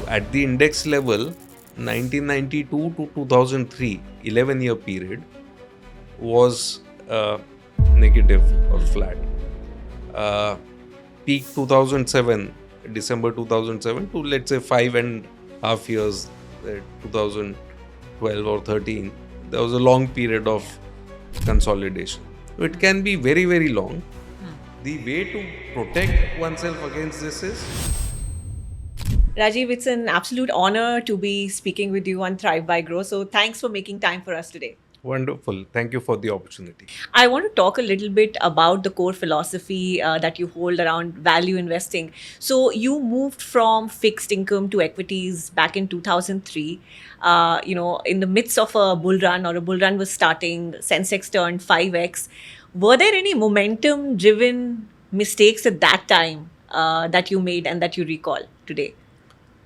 So at the index level, 1992 to 2003, 11-year period, was negative or flat. Peak 2007, December 2007 to let's say 5.5 years, 2012 or 13, there was a long period of consolidation. So it can be very, very long. The way to protect oneself against this is Rajeev, it's an absolute honor to be speaking with you on Thrive by Grow. So thanks for making time for us today. wonderful. Thank you for the opportunity. I want to talk a little bit about the core philosophy that you hold around value investing. So you moved from fixed income to equities back in 2003. In the midst of a bull run or a bull run was starting, Sensex turned 5x. Were there any momentum-driven mistakes at that time that you made and that you recall today?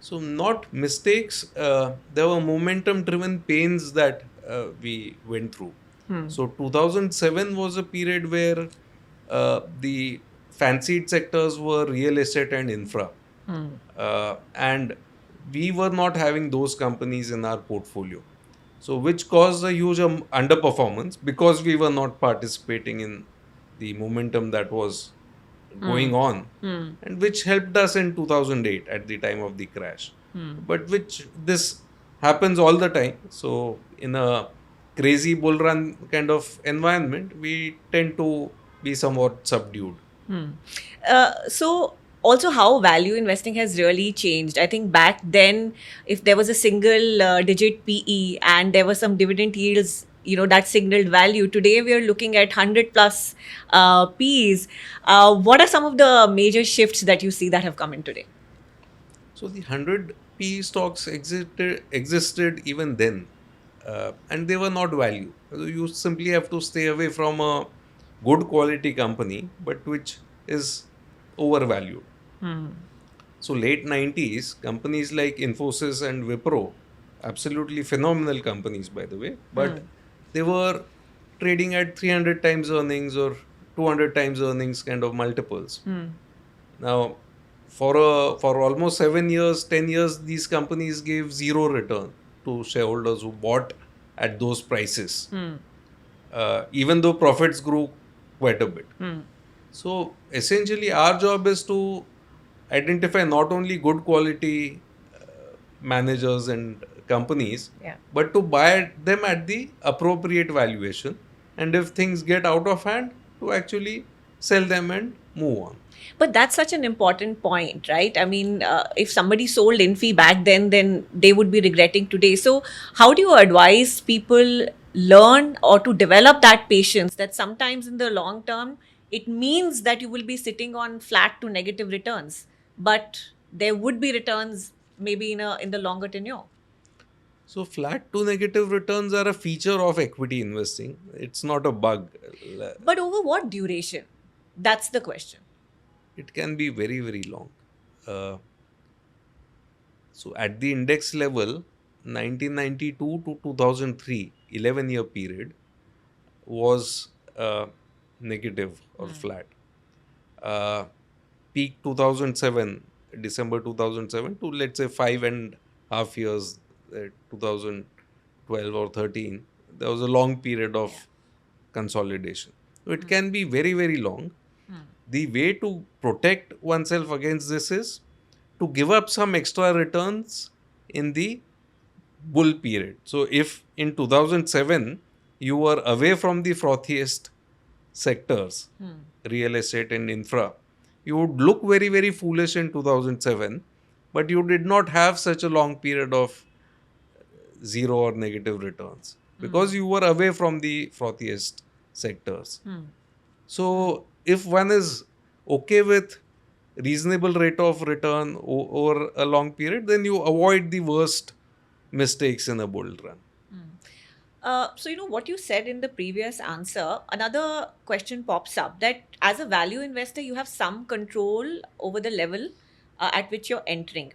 So, not mistakes, there were momentum driven pains that we went through. So, 2007 was a period where the fancied sectors were real estate and infra. And we were not having those companies in our portfolio. So, which caused a huge underperformance because we were not participating in the momentum that was going on, and which helped us in 2008 at the time of the crash. But which this happens all the time. So, in a crazy bull run kind of environment, we tend to be somewhat subdued. So also how value investing has really changed. I think back then, if there was a single digit PE and there were some dividend yields, that signaled value. Today we are looking at 100 plus P's. What are some of the major shifts that you see that have come in today? So the 100 P stocks existed even then, and they were not value. So you simply have to stay away from a good quality company, but which is overvalued. So late 90s, companies like Infosys and Wipro, absolutely phenomenal companies by the way, but they were trading at 300 times earnings or 200 times earnings kind of multiples. Now, for almost 7 years, 10 years, these companies gave zero return to shareholders who bought at those prices, even though profits grew quite a bit. So essentially, our job is to identify not only good quality managers and companies, Yeah. but to buy them at the appropriate valuation. And if things get out of hand, to actually sell them and move on. But that's such an important point, right? I mean, if somebody sold Infi back then they would be regretting today. So, how do you advise people learn or to develop that patience that sometimes in the long term, it means that you will be sitting on flat to negative returns, but there would be returns maybe in the longer tenure. So flat to negative returns are a feature of equity investing. It's not a bug. But over what duration? That's the question. It can be very, very long. Uh, so at the index level, 1992 to 2003, 11-year period, was negative or flat. Peak 2007, December 2007 to let's say 5.5 years, 2012 or 13, there was a long period of consolidation. So it can be very, very long. The way to protect oneself against this is to give up some extra returns in the bull period. So if in 2007 you were away from the frothiest sectors, real estate and infra, you would look very, very foolish in 2007, but you did not have such a long period of zero or negative returns because you were away from the frothiest sectors. So if one is okay with reasonable rate of return over a long period, then you avoid the worst mistakes in a bull run. So, what you said in the previous answer, another question pops up that as a value investor, you have some control over the level at which you're entering.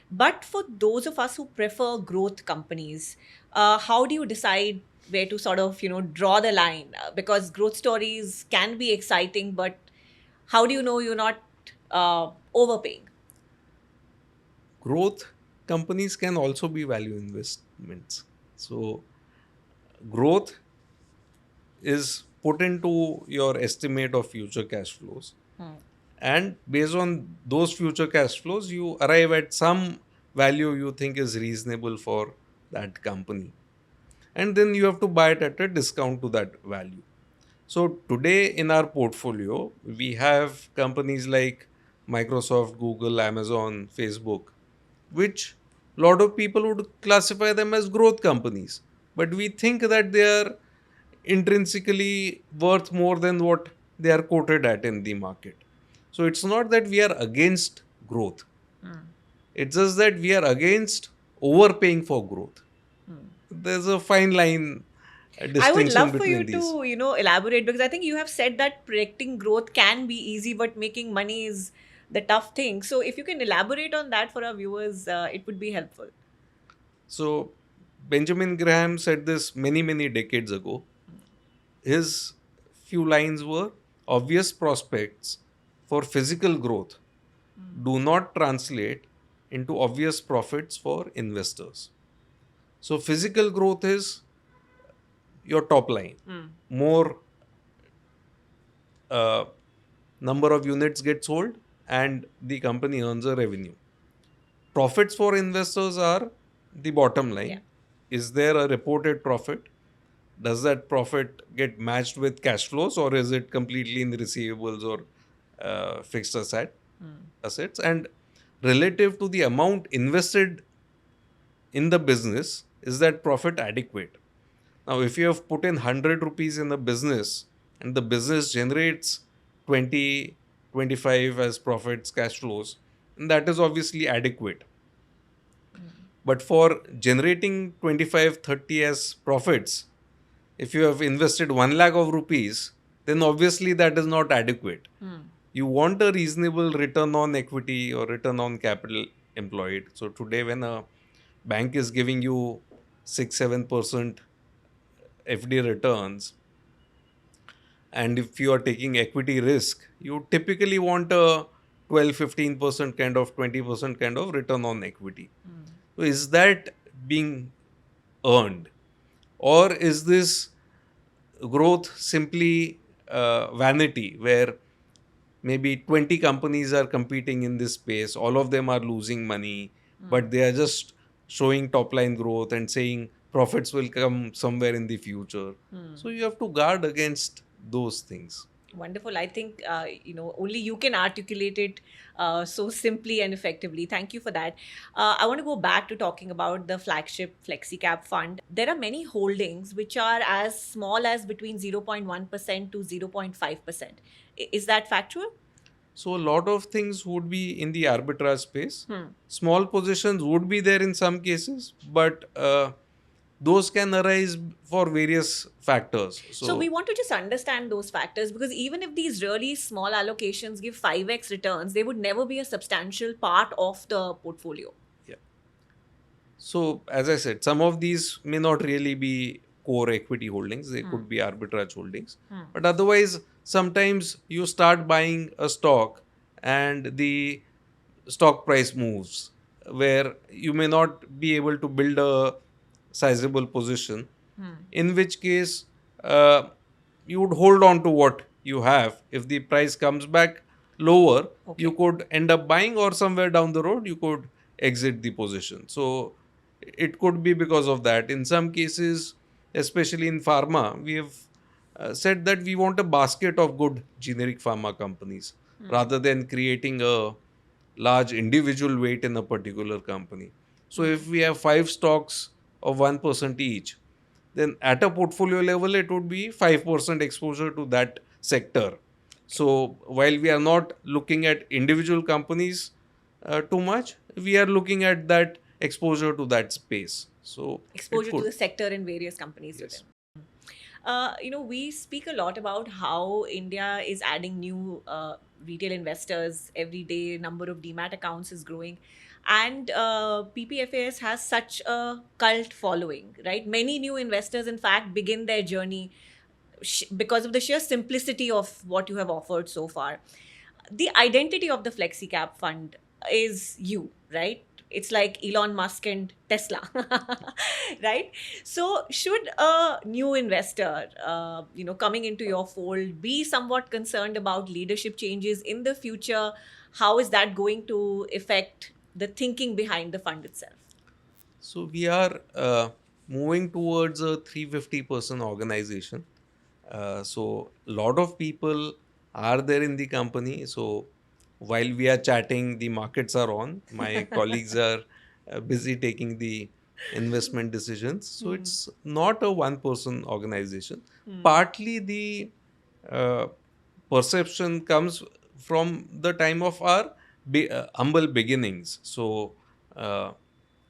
But for those of us who prefer growth companies, how do you decide where to sort of, draw the line? Because growth stories can be exciting, but how do you know you're not overpaying? Growth companies can also be value investments. So growth is put into your estimate of future cash flows, and based on those future cash flows you arrive at some value you think is reasonable for that company, and then you have to buy it at a discount to that value. So today in our portfolio we have companies like Microsoft, Google, Amazon, Facebook, which a lot of people would classify them as growth companies, but we think that they are intrinsically worth more than what they are quoted at in the market. So it's not that we are against growth, it's just that we are against overpaying for growth. There's a fine line, a I would distinction love for between you these. to, elaborate, because I think you have said that predicting growth can be easy, but making money is the tough thing. So if you can elaborate on that for our viewers, it would be helpful. So Benjamin Graham said this many, many decades ago. His few lines were: obvious prospects for physical growth do not translate into obvious profits for investors. So physical growth is your top line. More uh, number of units get sold and the company earns a revenue. Profits for investors are the bottom Yeah. line. Is there a reported profit? Does that profit get matched with cash flows, or is it completely in receivables or fixed assets? And relative to the amount invested in the business, is that profit adequate? Now, if you have put in 100 rupees in a business and the business generates 20, 25 as profits, cash flows, and that is obviously adequate. But for generating 25, 30 as profits, if you have invested 1 lakh of rupees, then obviously that is not adequate. You want a reasonable return on equity or return on capital employed. So today, when a bank is giving you 6-7% FD returns, and if you are taking equity risk, you typically want a 12-15% kind of 20% kind of return on equity. So is that being earned, or is this growth simply vanity, where maybe 20 companies are competing in this space, all of them are losing money, but they are just showing top line growth and saying profits will come somewhere in the future? So you have to guard against those things. Wonderful. I think only you can articulate it so simply and effectively. Thank you for that. I want to go back to talking about the flagship Flexi Cap Fund. There are many holdings which are as small as between 0.1% to 0.5%. Is that factual? So a lot of things would be in the arbitrage space. Small positions would be there in some cases, but those can arise for various factors. So we So want to just understand those factors, because even if these really small allocations give 5x returns, they would never be a substantial part of the portfolio. yeah. So as I said, some of these may not really be core equity holdings. They could be arbitrage holdings. But otherwise, sometimes you start buying a stock and the stock price moves, where you may not be able to build a sizable position, in which case uh, you would hold on to what you have. If the price comes back lower, you Okay. could end up buying, or somewhere down the road you could exit the position. So it could be because of that. In some cases, especially in pharma, we have said that we want a basket of good generic pharma companies rather than creating a large individual weight in a particular company. So if we have 5 stocks of 1% each, then at a portfolio level it would be 5% exposure to that sector. So while we are not looking at individual companies too much, we are looking at that exposure to that space. So it Exposure to could. the sector and various companies Yes. within. We speak a lot about how India is adding new retail investors every day. Number of demat accounts is growing, and PPFAS has such a cult following. Right, many new investors, in fact, begin their journey because of the sheer simplicity of what you have offered so far. The identity of the FlexiCap Fund is you, right? It's like Elon Musk and Tesla, right? So, should a new investor, coming into your fold, be somewhat concerned about leadership changes in the future? How is that going to affect the thinking behind the fund itself? So we are moving towards a 350-person organization. So a lot of people are there in the company. So while we are chatting, the markets are on. My colleagues are busy taking the investment decisions. So it's not a one-person organization. Partly the uh, perception comes from the time of our humble beginnings. So uh,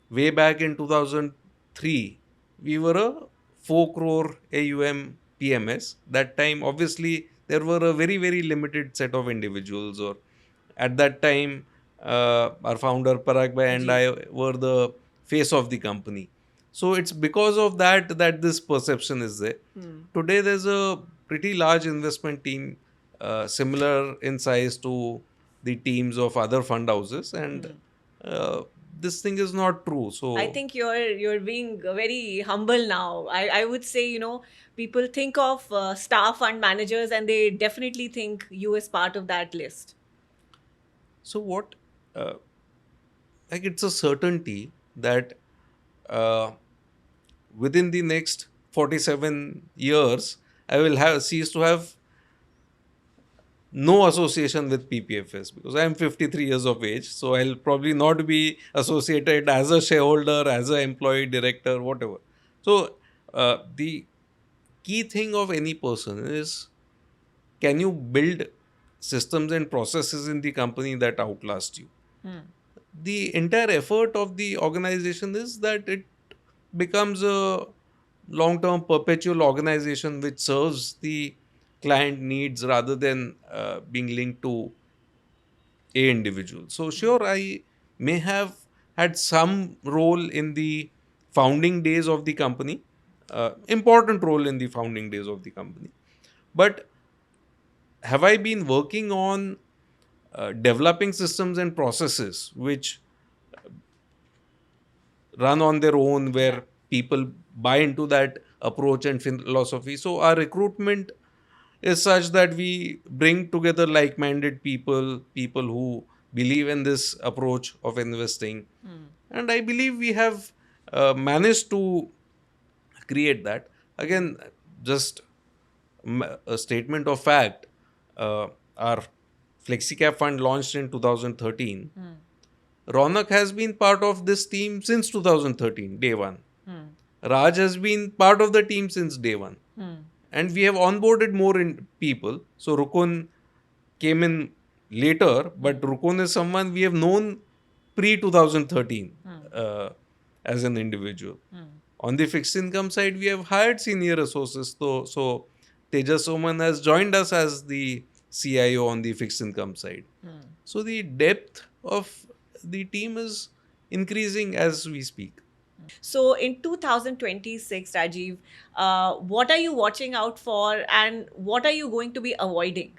way back in 2003, we were a 4 crore AUM PMS. That time, obviously, there were a very, very limited set of individuals. Or at that time, our founder Parag Bhai and Rajeev. I were the face of the company. So it's because of that this perception is there. Today, there's a pretty large investment team, similar in size to the teams of other fund houses, and uh, this thing is not true. I So, think you're being very humble now. I would say, people think of star fund managers and they definitely think you as part of that list. what, uh, like it's a certainty that uh, within the next 47 years, I will have cease to have no association with PPFS because I am 53 years of age. So I'll probably not be associated as a shareholder, as an employee, director, whatever. So the key thing of any person is, can you build systems and processes in the company that outlast you? The entire effort of the organization is that it becomes a long term perpetual organization which serves the client needs rather than being linked to a individual. So sure, I may have had some role in the founding days of the company, important role in the founding days of the company, but have I been working on developing systems and processes which run on their own, Yeah. where people buy into that approach and philosophy? So our recruitment is such that we bring together like-minded people, people who believe in this approach of investing, and I believe we have managed to create that. Again, just a statement of fact, our Flexi Cap Fund launched in 2013. Ronak has been part of this team since 2013, day one. Raj has been part of the team since day one. And we have onboarded more people. So Rukun came in later, but Rukun is someone we have known pre 2013 as an individual. On the fixed income side, we have hired senior resources. So Tejas Oman has joined us as the CIO on the fixed income side. So the depth of the team is increasing as we speak. So in 2026, Rajiv, what are you watching out for and what are you going to be avoiding?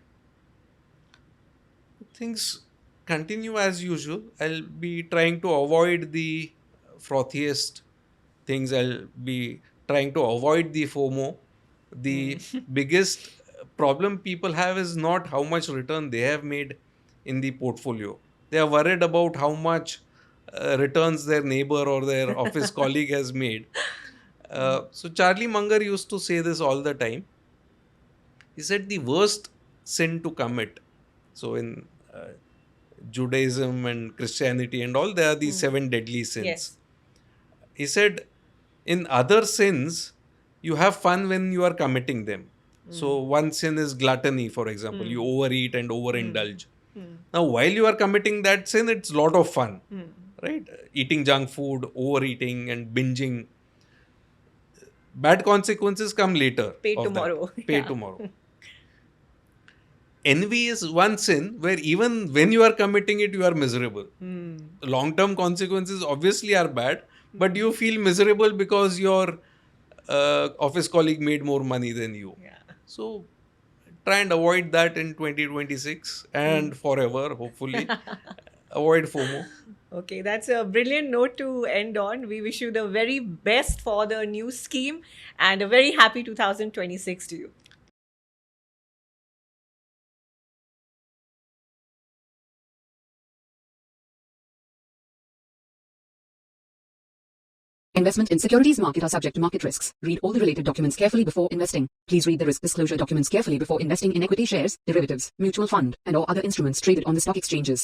Things continue as usual. I'll be trying to avoid the frothiest things. I'll be trying to avoid the FOMO. The biggest problem people have is not how much return they have made in the portfolio. They are worried about how much returns their neighbor or their office colleague has made. So Charlie Munger used to say this all the time. He said the worst sin to commit. So in Judaism and Christianity and all, there are these seven deadly sins. Yes. He said, in other sins, you have fun when you are committing them. So one sin is gluttony, for example. You overeat and overindulge. Now, while you are committing that sin, it's a lot of fun, right? Eating junk food, overeating, and binging. Bad consequences come later Pay of that. tomorrow. Pay Yeah. tomorrow. Envy is one sin where even when you are committing it, you are miserable. Long term consequences obviously are bad, but you feel miserable because your office colleague made more money than you. Yeah. So try and avoid that in 2026 and forever, hopefully. Avoid FOMO. Okay, that's a brilliant note to end on. We wish you the very best for the new scheme and a very happy 2026 to you. Investment in securities market are subject to market risks. Read all the related documents carefully before investing. Please read the risk disclosure documents carefully before investing in equity shares, derivatives, mutual fund, and or other instruments traded on the stock exchanges.